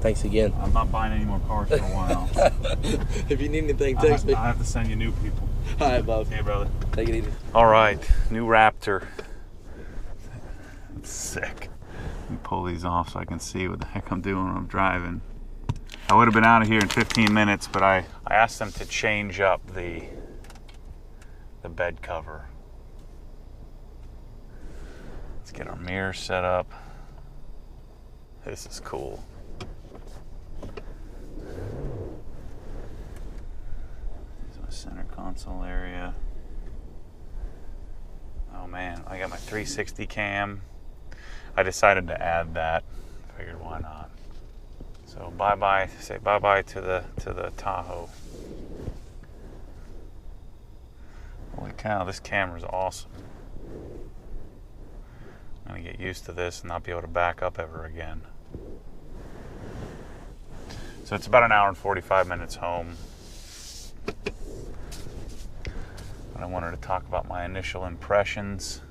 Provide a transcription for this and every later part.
Thanks again. I'm not buying any more cars for a while. If you need anything, text me. I have to send you new people. All right, Bob. Hey, brother. Take it easy. All right, new Raptor. That's sick. Let me pull these off so I can see what the heck I'm doing when I'm driving. I would have been out of here in 15 minutes, but I asked them to change up the bed cover. Let's get our mirror set up. This is cool. There's my center console area. Oh man, I got my 360 cam. I decided to add that. Figured why not. So bye-bye, say bye-bye to the Tahoe. Holy cow, this camera's awesome. I'm gonna get used to this and not be able to back up ever again. So it's about an hour and 45 minutes home. I wanted to talk about my initial impressions.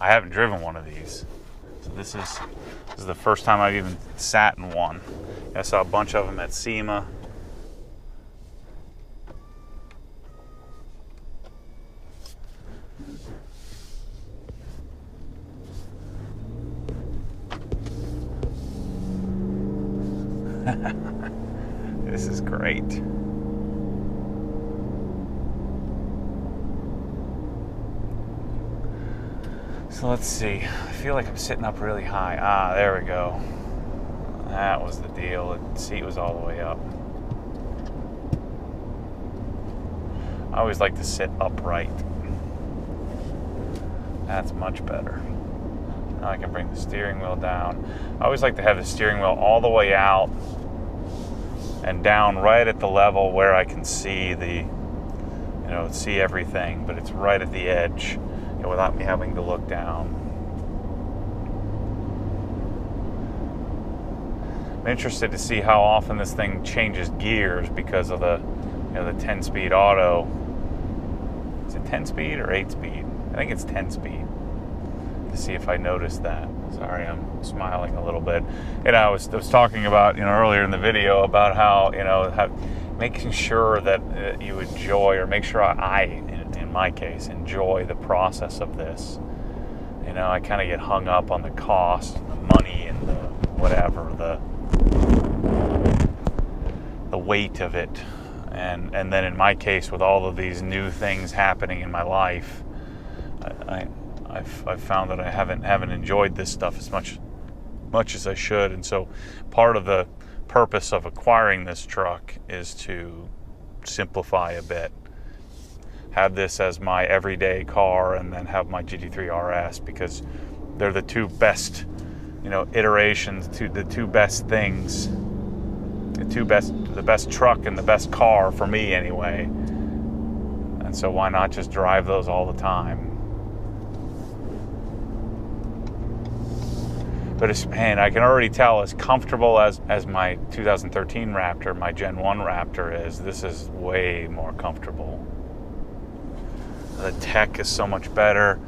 I haven't driven one of these. So this is the first time I've even sat in one. I saw a bunch of them at SEMA. This is great. So let's see. I feel like I'm sitting up really high. Ah, there we go. That was the deal. The seat was all the way up. I always like to sit upright. That's much better. Now I can bring the steering wheel down. I always like to have the steering wheel all the way out and down right at the level where I can see see everything, but it's right at the edge, without me having to look down. I'm interested to see how often this thing changes gears because of the 10-speed auto. Is it 10-speed or 8-speed? I think it's 10-speed. To see if I noticed that. Sorry, I'm smiling a little bit. I was talking about earlier in the video about how making sure that you enjoy, or make sure in my case, enjoy the process of this. I kind of get hung up on the cost, and the money, and the whatever, the weight of it, and then in my case, with all of these new things happening in my life, I've found that I haven't enjoyed this stuff as much as I should, and so part of the purpose of acquiring this truck is to simplify a bit. Have this as my everyday car, and then have my GT3 RS, because they're the two best, iterations, the two best things, the best truck and the best car for me anyway. And so why not just drive those all the time? But I can already tell, as comfortable as my 2013 Raptor, my Gen 1 Raptor is, this is way more comfortable. The tech is so much better.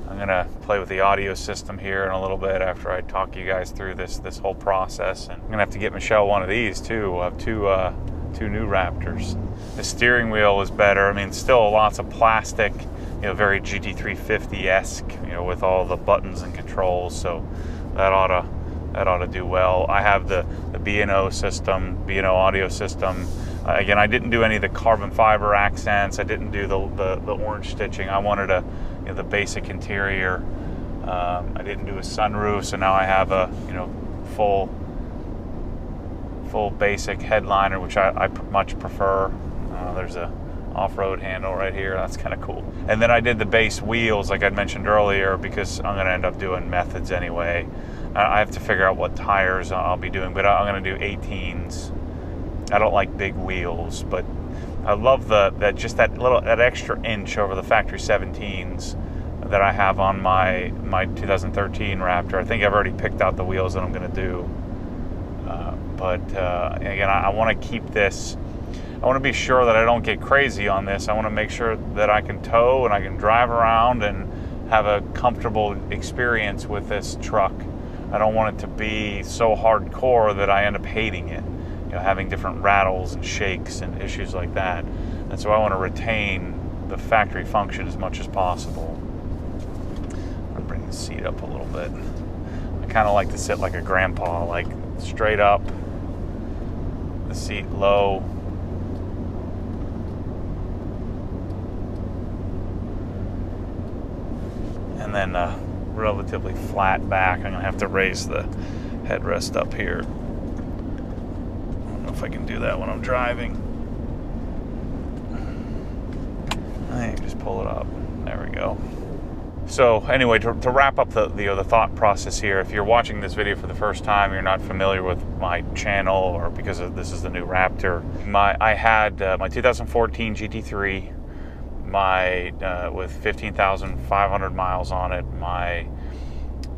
I'm gonna play with the audio system here in a little bit after I talk you guys through this whole process. And I'm gonna have to get Michelle one of these too. We'll have two new Raptors. The steering wheel is better. Still lots of plastic, very GT350-esque, with all the buttons and controls. So that ought to do well. I have the B&O system, B&O audio system. Again, I didn't do any of the carbon fiber accents. I didn't do the orange stitching. I wanted the basic interior. I didn't do a sunroof, so now I have a full basic headliner, which I much prefer. There's a off-road handle right here. That's kind of cool. And then I did the base wheels, like I mentioned earlier, because I'm going to end up doing methods anyway. I have to figure out what tires I'll be doing, but I'm going to do 18s. I don't like big wheels, but I love that extra inch over the factory 17s that I have on my 2013 Raptor. I think I've already picked out the wheels that I'm going to do. But again, I want to keep this. I want to be sure that I don't get crazy on this. I want to make sure that I can tow and I can drive around and have a comfortable experience with this truck I don't want it to be so hardcore that I end up hating it, having different rattles and shakes and issues like that. And so I want to retain the factory function as much as possible. I'm gonna bring the seat up a little bit. I kind of like to sit like a grandpa, like straight up, the seat low. And then relatively flat back. I'm gonna have to raise the headrest up here. I don't know if I can do that when I'm driving. I just pull it up. There we go. So anyway, to wrap up the thought process here, if you're watching this video for the first time, you're not familiar with my channel, or because this is the new Raptor. I had my 2014 GT3. With 15,500 miles on it, my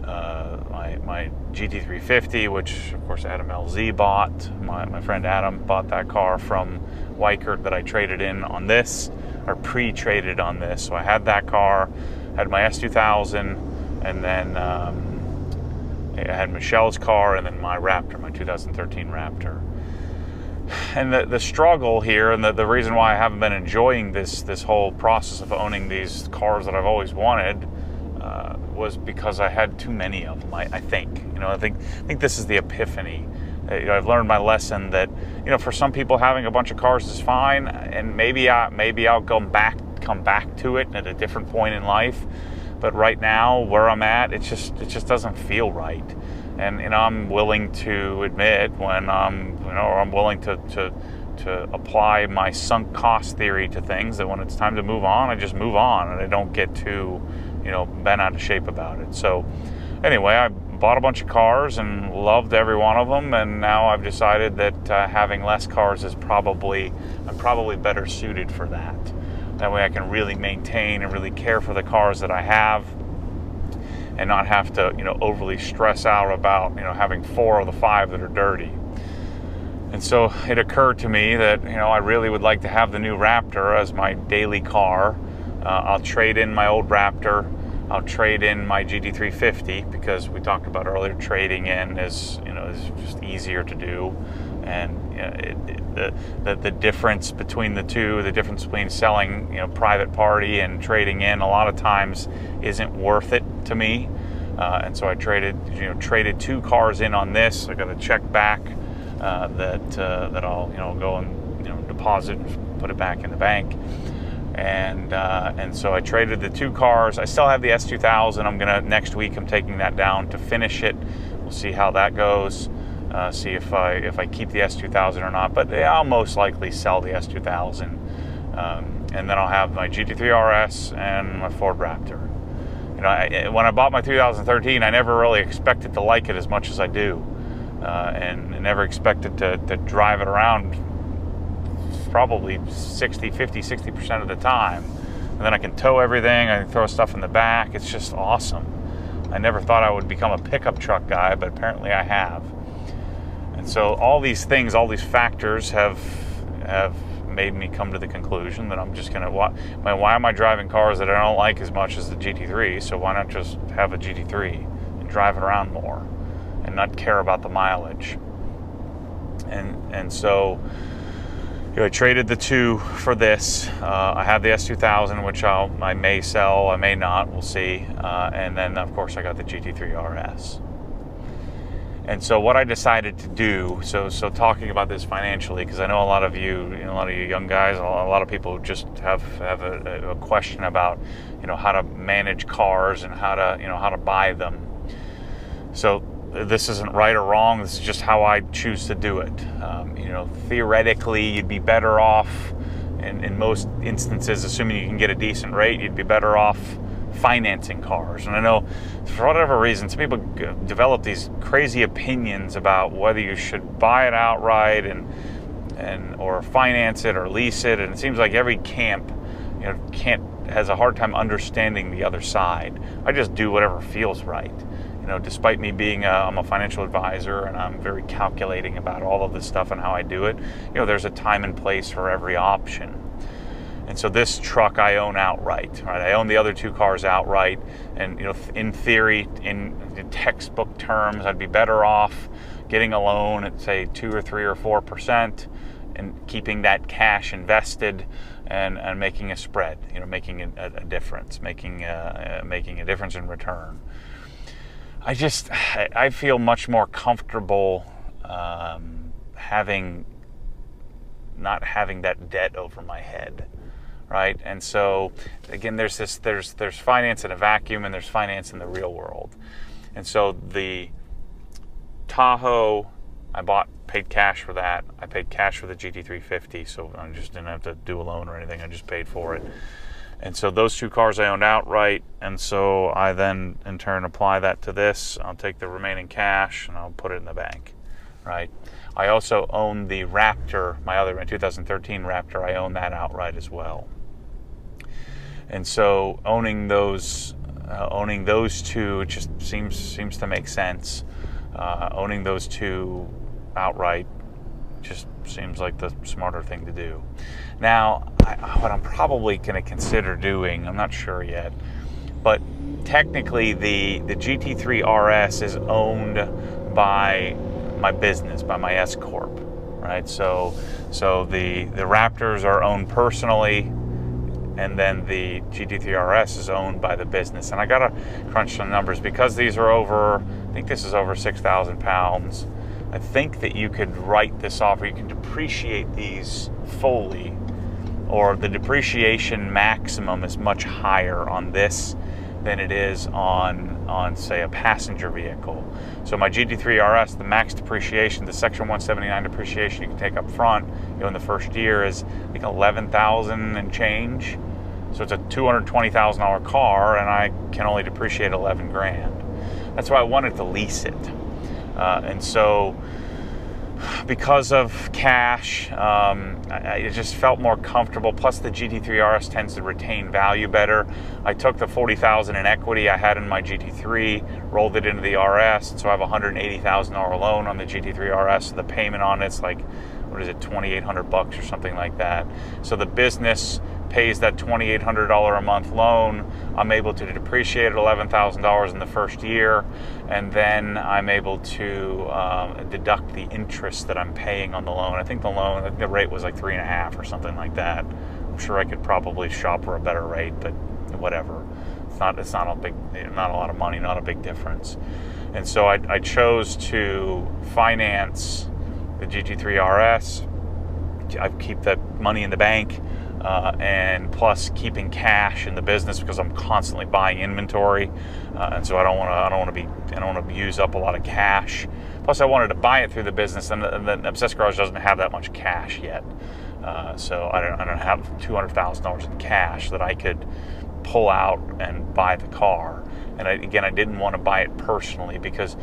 GT350, which of course Adam LZ bought. My friend Adam bought that car from Weikert that I traded in on this, or pre-traded on this. So I had that car, had my S2000, and then I had Michelle's car, and then my Raptor, my 2013 Raptor. And the struggle here, and the reason why I haven't been enjoying this whole process of owning these cars that I've always wanted, was because I had too many of them. I think this is the epiphany. I've learned my lesson that for some people having a bunch of cars is fine, and maybe I'll come back to it at a different point in life. But right now, where I'm at, it just doesn't feel right. And I'm willing to admit when I'm willing to apply my sunk cost theory to things, that when it's time to move on, I just move on, and I don't get too bent out of shape about it. So anyway, I bought a bunch of cars and loved every one of them, and now I've decided that having less cars I'm probably better suited for that. That way I can really maintain and really care for the cars that I have, and not have to overly stress out about having 4 of the 5 that are dirty. And so it occurred to me that I really would like to have the new Raptor as my daily car. I'll trade in my old Raptor. I'll trade in my GT350, because we talked about earlier, trading in is just easier to do. And the difference between the two, the difference between selling private party and trading in, a lot of times isn't worth it to me. And so I traded 2 cars in on this. I got a check back that I'll go and deposit and put it back in the bank. And so I traded the 2 cars. I still have the S2000. Next week I'm taking that down to finish it. We'll see how that goes. See if I keep the S2000 or not. But I'll most likely sell the S2000. And then I'll have my GT3 RS and my Ford Raptor. When I bought my 2013, I never really expected to like it as much as I do, and never expected to drive it around probably 60% of the time. And then I can tow everything, I can throw stuff in the back. It's just awesome. I never thought I would become a pickup truck guy, but apparently I have. And so all these things, all these factors have made me come to the conclusion that I'm just gonna, why am I driving cars that I don't like as much as the GT3? So why not just have a GT3 and drive it around more and not care about the mileage? And so I traded the 2 for this. I have the S2000, which I may sell, I may not, we'll see. And then of course I got the GT3 RS. And so what I decided to do, so talking about this financially, because I know a lot of you young guys, a lot of people just have a question about, how to manage cars and how to buy them. So this isn't right or wrong. This is just how I choose to do it. Theoretically, you'd be better off, in most instances, assuming you can get a decent rate, you'd be better off financing cars. And I know for whatever reason, some people develop these crazy opinions about whether you should buy it outright or finance it or lease it. And it seems like every camp has a hard time understanding the other side. I just do whatever feels right. Despite me being I'm a financial advisor, and I'm very calculating about all of this stuff and how I do it, there's a time and place for every option. And so this truck I own outright, right? I own the other 2 cars outright, and in theory, in textbook terms, I'd be better off getting a loan at say 2 or 3 or 4%, and keeping that cash invested and making a spread, making a difference, making a difference in return. I feel much more comfortable not having that debt over my head. Right, and so again, there's finance in a vacuum, and there's finance in the real world. And so the Tahoe, I paid cash for that. I paid cash for the GT350, so I just didn't have to do a loan or anything. I just paid for it. And so those 2 cars I owned outright, and so I then in turn apply that to this. I'll take the remaining cash and I'll put it in the bank. Right. I also own the Raptor, my 2013 Raptor. I own that outright as well. And so owning those 2, it just seems to make sense. Owning those 2 outright just seems like the smarter thing to do. Now, what I'm probably going to consider doing, I'm not sure yet, but technically the GT3 RS is owned by my business, by my S corp, right? So the Raptors are owned personally, and then the GT3 RS is owned by the business. And I gotta crunch some numbers because these are I think this is over 6,000 pounds. I think that you could write this off, or you can depreciate these fully, or the depreciation maximum is much higher on this than it is on say a passenger vehicle. So my GT3 RS, the max depreciation, the Section 179 depreciation you can take up front, in the first year is like 11,000 and change. So it's a $220,000 car, and I can only depreciate 11 grand. That's why I wanted to lease it. And so because of cash, I just felt more comfortable. Plus the GT3 RS tends to retain value better. I took the $40,000 in equity I had in my GT3, rolled it into the RS, and so I have a $180,000 loan on the GT3 RS. So the payment on it's like, $2,800 or something like that. So the business pays that $2,800 a month loan. I'm able to depreciate $11,000 in the first year, and then I'm able to deduct the interest that I'm paying on the loan. I think the rate was like 3.5 or something like that. I'm sure I could probably shop for a better rate, but whatever. It's not a lot of money, not a big difference. And so I chose to finance the GT3 RS. I keep that money in the bank, and plus keeping cash in the business because I'm constantly buying inventory, and so I don't want to use up a lot of cash. Plus, I wanted to buy it through the business, and the Obsessed Garage doesn't have that much cash yet, so I don't have $200,000 in cash that I could pull out and buy the car. And I didn't want to buy it personally because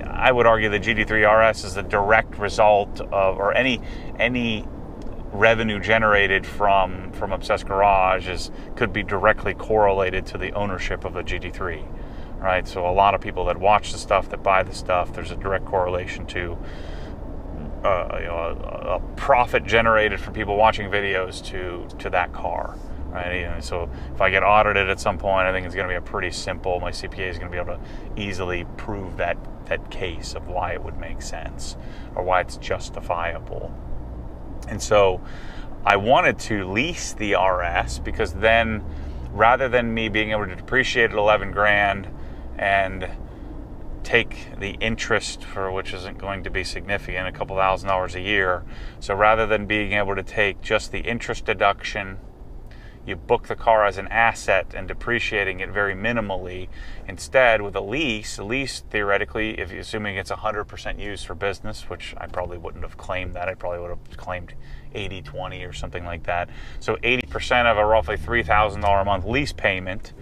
I would argue the GT3 RS is the direct result of, or any revenue generated from Obsessed Garage could be directly correlated to the ownership of a GT3, right? So a lot of people that watch the stuff, that buy the stuff, there's a direct correlation to a profit generated from people watching videos to that car. Right, and so if I get audited at some point, I think it's going to be my CPA is going to be able to easily prove that case of why it would make sense or why it's justifiable. And so I wanted to lease the RS because then, rather than me being able to depreciate at 11 grand and take the interest, for which isn't going to be significant, a couple $1,000s a year, so rather than being able to take just the interest deduction, you book the car as an asset and depreciating it very minimally. Instead, with a lease theoretically, if you're assuming it's 100% used for business, which I probably wouldn't have claimed that, I probably would have claimed 80-20 or something like that. So 80% of a roughly $3,000 a month lease payment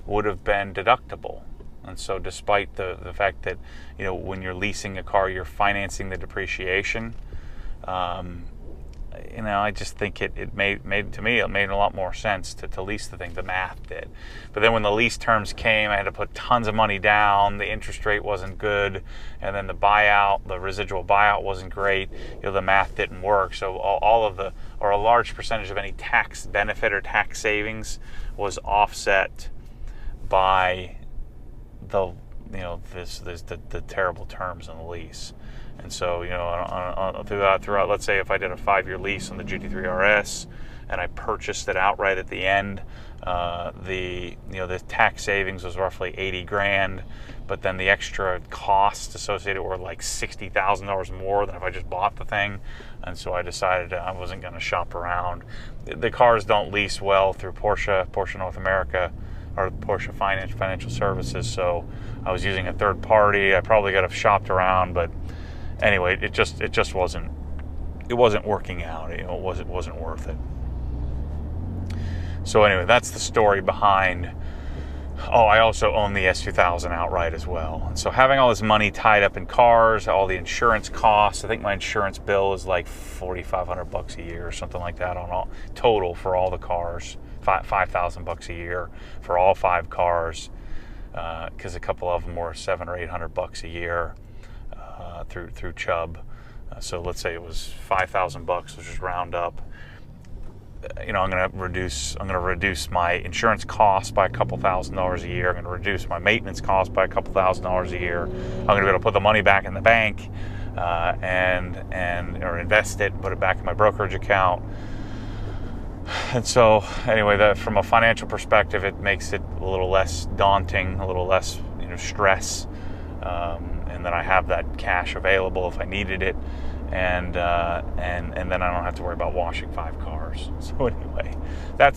would have been deductible. And so despite the fact that, when you're leasing a car, you're financing the depreciation, I just think it made a lot more sense to lease the thing. The math did. But then when the lease terms came, I had to put tons of money down. The interest rate wasn't good, and then the residual buyout wasn't great. The math didn't work. So a large percentage of any tax benefit or tax savings was offset by the terrible terms in the lease. And so, throughout, let's say if I did a 5-year lease on the GT3 RS and I purchased it outright at the end, the tax savings was roughly $80,000, but then the extra costs associated were like $60,000 more than if I just bought the thing. And so I decided I wasn't going to shop around. The cars don't lease well through Porsche North America, or Porsche Financial Services, so I was using a third party. I probably could have shopped around, but anyway, it just wasn't working out. It wasn't worth it. So anyway, that's the story behind. Oh, I also own the S2000 outright as well. And so having all this money tied up in cars, all the insurance costs, I think my insurance bill is like $4,500 a year or something like that on all total for all the cars. $5,000 a year for all 5 cars, because a couple of them were $700 or $800 a year through Chubb. So let's say it was $5,000. Let's just round up. I'm going to reduce my insurance costs by a couple $1,000s a year. I'm going to reduce my maintenance costs by a couple $1,000s a year. I'm going to be able to put the money back in the bank or invest it, put it back in my brokerage account. And so, anyway, from a financial perspective, it makes it a little less daunting, a little less, stress, and then I have that cash available if I needed it, and then I don't have to worry about washing 5 cars. So anyway, I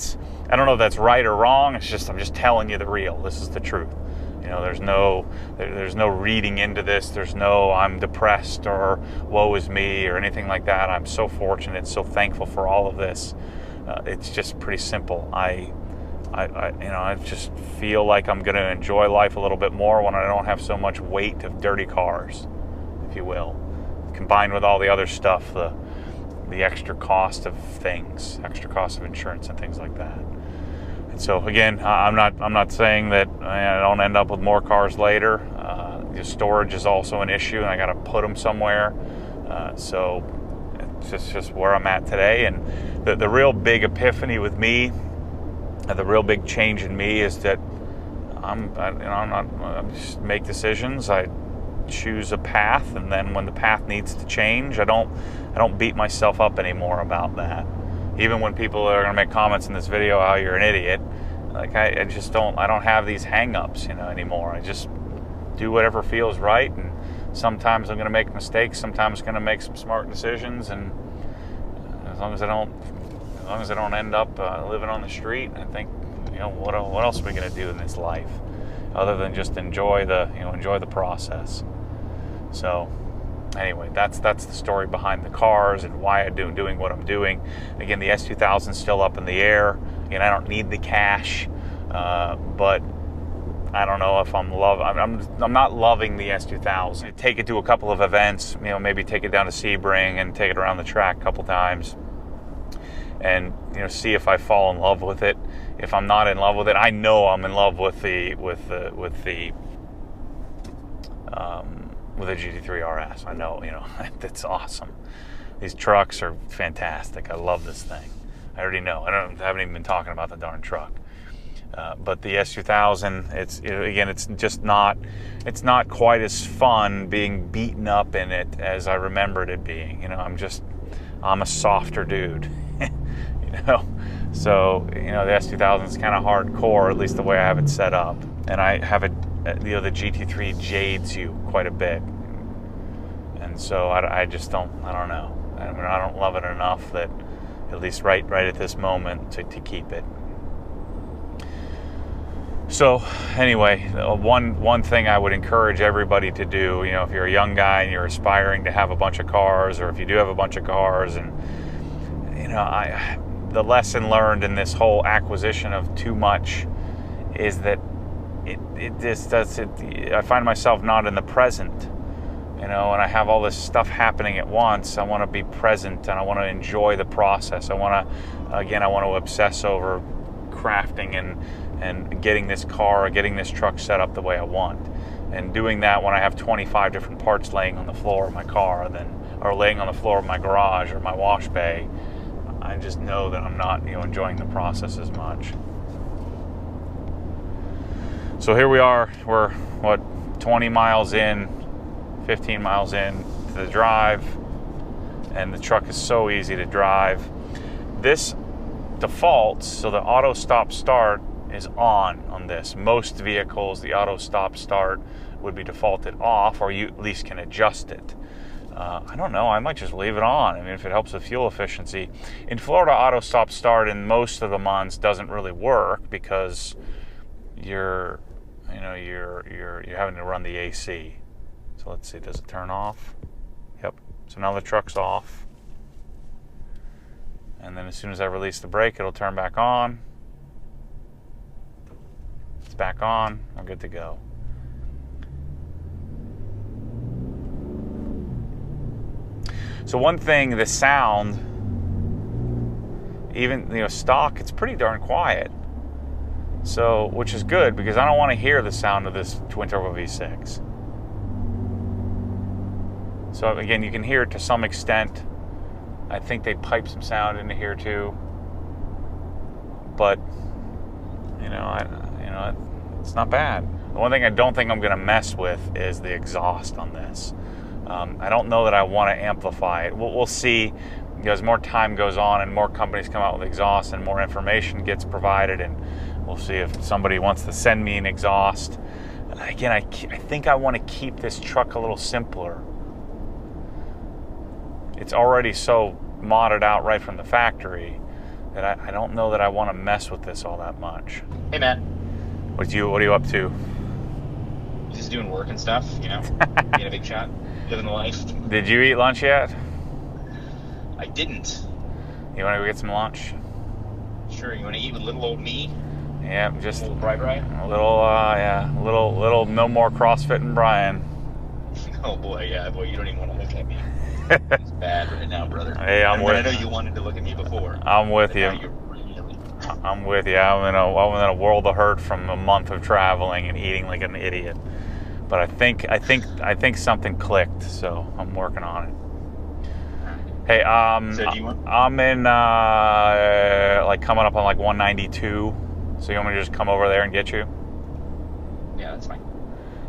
don't know if that's right or wrong. I'm just telling you the real. This is the truth. There's no reading into this. There's no I'm depressed or woe is me or anything like that. I'm so fortunate, so thankful for all of this. It's just pretty simple. I just feel like I'm going to enjoy life a little bit more when I don't have so much weight of dirty cars, if you will, combined with all the other stuff, the extra cost of things, extra cost of insurance and things like that. And so again, I'm not saying that I don't end up with more cars later. The storage is also an issue, and I got to put them somewhere. So it's just where I'm at today. And the real big epiphany with me, the real big change in me is that I just make decisions. I choose a path, and then when the path needs to change, I don't beat myself up anymore about that. Even when people are going to make comments in this video how you're an idiot, like I don't have these hang-ups, anymore. I just do whatever feels right, and sometimes I'm going to make mistakes, sometimes I'm going to make some smart decisions, and as long as I don't end up living on the street, I think, what else are we going to do in this life other than just enjoy the process. So anyway, that's the story behind the cars and why I'm doing what I'm doing. Again, the S2000 is still up in the air. Again, I don't need the cash, but I don't know if I'm not loving the S2000. Take it to a couple of events, maybe take it down to Sebring and take it around the track a couple times, and see if I fall in love with it. If I'm not in love with it, I know I'm in love with the GT3 RS. I know, that's awesome. These trucks are fantastic. I love this thing. I already know. I haven't even been talking about the darn truck. But the S2000, it's just not. It's not quite as fun being beaten up in it as I remembered it being. I'm a softer dude. So the S2000 is kind of hardcore, at least the way I have it set up. And I have it. The GT3 jades you quite a bit, and so I just don't. I don't know. I don't love it enough that, at least right at this moment, to keep it. So anyway, one thing I would encourage everybody to do, if you're a young guy and you're aspiring to have a bunch of cars, or if you do have a bunch of cars, and the lesson learned in this whole acquisition of too much is that I find myself not in the present. and I have all this stuff happening at once, I want to be present and I want to enjoy the process. I want to obsess over crafting and getting this car or getting this truck set up the way I want. And doing that when I have 25 different parts laying on the floor of my car, or laying on the floor of my garage or my wash bay, I just know that I'm not, enjoying the process as much. So here we are. We're 20 miles in, 15 miles in to the drive, and the truck is so easy to drive. This defaults, so the auto stop start is on this. Most vehicles, the auto stop start would be defaulted off, or you at least can adjust it. I don't know, I might just leave it on. I mean, if it helps with fuel efficiency. In Florida, auto stop start in most of the months doesn't really work because you're having to run the AC. So let's see, does it turn off? Yep. So now the truck's off. And then as soon as I release the brake, it'll turn back on. It's back on. I'm good to go. So one thing, the sound, even stock, it's pretty darn quiet. So, which is good because I don't want to hear the sound of this twin turbo V6. So again, you can hear it to some extent. I think they pipe some sound into here too. But it's not bad. The one thing I don't think I'm going to mess with is the exhaust on this. I don't know that I want to amplify it. We'll see as more time goes on and more companies come out with exhaust and more information gets provided, and we'll see if somebody wants to send me an exhaust. Again, I think I want to keep this truck a little simpler. It's already so modded out right from the factory that I don't know that I want to mess with this all that much. Hey, Matt. What are you up to? Just doing work and stuff, being a big shot, living the life. Did you eat lunch yet? I didn't. You want to go get some lunch? Sure. You want to eat with little old me? Yeah, just a little Brian. A little. No more CrossFit Brian. Oh boy, yeah, boy, you don't even want to look at me. It's bad right now, brother. Hey, I'm with. I know you wanted to look at me before. I'm with you. Really... I'm with you. I'm in a world of hurt from a month of traveling and eating like an idiot. But I think something clicked, so I'm working on it. Hey, so do you want... I'm in coming up on 192. So you want me to just come over there and get you? Yeah, that's fine.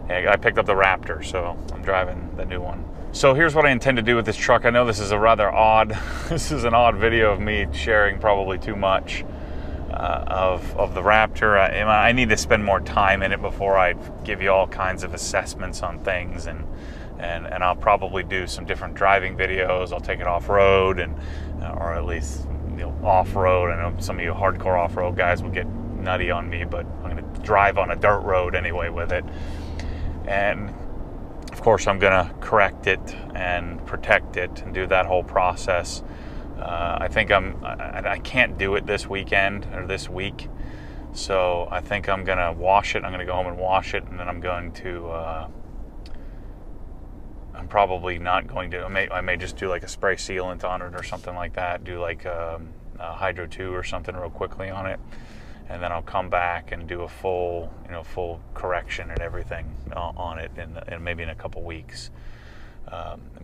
Yeah, I picked up the Raptor, so I'm driving the new one. So here's what I intend to do with this truck. I know this is a rather odd, this is an odd video of me sharing probably too much of the Raptor. I need to spend more time in it before I give you all kinds of assessments on things, and I'll probably do some different driving videos. I'll take it off-road, or at least off-road. I know some of you hardcore off-road guys will get nutty on me, but I'm going to drive on a dirt road anyway with it. And of course I'm going to correct it and protect it and do that whole process. I think I can't do it this weekend or this week, so I think I'm going to wash it. I'm going to go home and wash it, and then I'm going to I'm probably not going to, I may just do like a spray sealant on it or something like that, do like a Hydro 2 or something real quickly on it, and then I'll come back and do a full correction and everything on it in maybe in a couple weeks.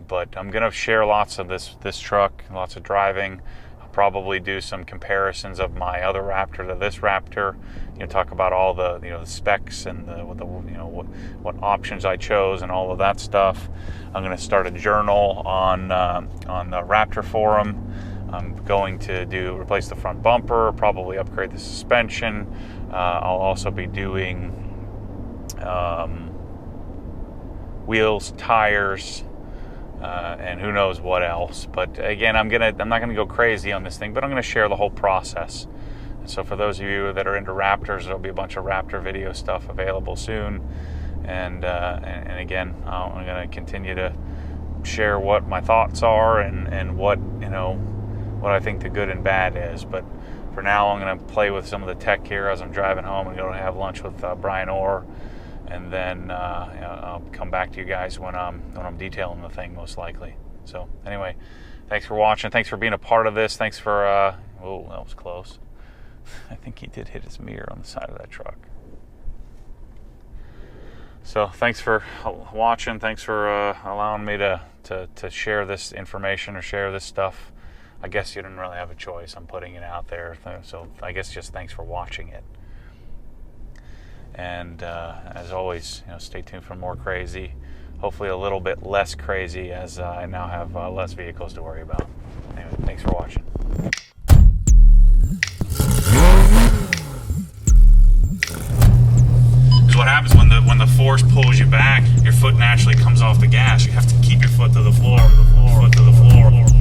But I'm going to share lots of this truck, lots of driving. I'll probably do some comparisons of my other Raptor to this Raptor. Talk about all the the specs and what options I chose and all of that stuff. I'm going to start a journal on the Raptor forum. I'm going to replace the front bumper, probably upgrade the suspension. I'll also be doing wheels, tires, and who knows what else. But again, I'm not gonna go crazy on this thing, but I'm gonna share the whole process. So for those of you that are into Raptors, there'll be a bunch of Raptor video stuff available soon. And again, I'm gonna continue to share what my thoughts are and what what I think the good and bad is. But for now, I'm going to play with some of the tech here as I'm driving home and go to have lunch with Brian Orr and then I'll come back to you guys when I'm detailing the thing, most likely. So anyway, thanks for watching. Thanks for being a part of this. Thanks for oh, that was close. I think he did hit his mirror on the side of that truck. So thanks for watching. Thanks for allowing me to share this information or share this stuff. I guess you didn't really have a choice. I'm putting it out there. So I guess just thanks for watching it. And as always, stay tuned for more crazy. Hopefully a little bit less crazy, as I now have less vehicles to worry about. Anyway, thanks for watching. What happens when the force pulls you back, your foot naturally comes off the gas. You have to keep your foot to the floor, foot to the floor.